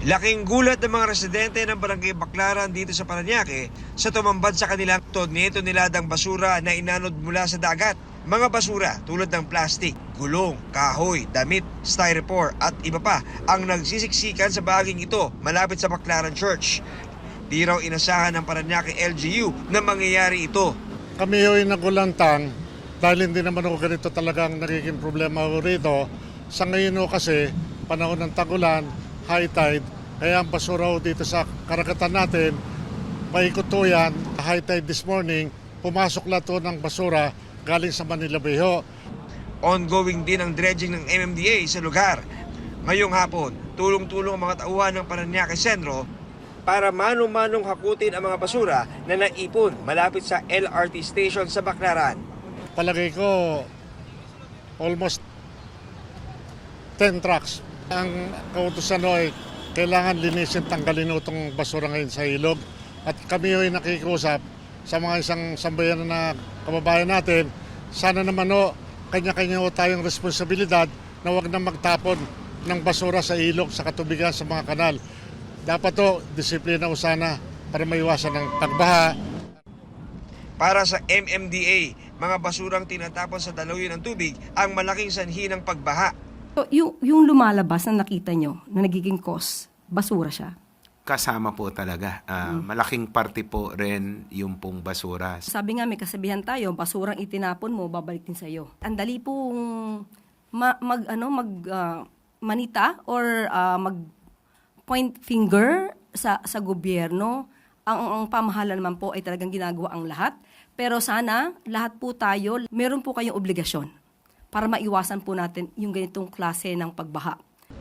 Laking gulat ng mga residente ng Barangay Baclaran dito sa Parañaque sa tumambad sa kanilang tonne-toneladang basura na inanod mula sa dagat. Mga basura tulad ng plastik, gulong, kahoy, damit, styrofoam at iba pa ang nagsisiksikan sa bahaging ito malapit sa Baclaran Church. Di raw inasahan ng Parañaque LGU na mangyayari ito. Kami ho'y nagulantang dahil hindi naman ako ganito talagang nagiging problema ko rito. Sa ngayon ho kasi, panahon ng tagulan, high tide, kaya ang basura ho dito sa karagatan natin, paikot ho yan. High tide this morning, pumasok lahat ho ng basura galing sa Manila Bay ho. Ongoing din ang dredging ng MMDA sa lugar. Ngayong hapon, tulong-tulong ang mga tauhan ng Parañaque Centro para mano-manong hakutin ang mga basura na naipon malapit sa LRT station sa Baclaran. Palagay ko, almost 10 trucks. Ang kautusan ho ay kailangan linisin, tanggalin ho itong basura ngayon sa ilog. At kami ho'y nakikiusap sa mga isang sambayan na kababayan natin, sana naman ho, kanya-kanya ho tayong responsibilidad na huwag na magtapon ng basura sa ilog, sa katubigan, sa mga kanal. Dapat ho, disiplina ho sana para maiwasan ng pagbaha. Para sa MMDA, mga basurang tinatapon sa daluyan ng tubig ang malaking sanhi ng pagbaha. So, yung lumalabas na nakita nyo, na nagiging cause, basura siya. Kasama po talaga. Malaking parte po rin yung pong basura. Sabi nga, may kasabihan tayo, basurang itinapon mo, babalik din sa'yo. Ang dali pong manita or mag-point finger sa gobyerno. Ang pamahalaan naman po ay talagang ginagawa ang lahat. Pero sana, lahat po tayo, meron po kayong obligasyon para maiwasan po natin yung ganitong klase ng pagbaha.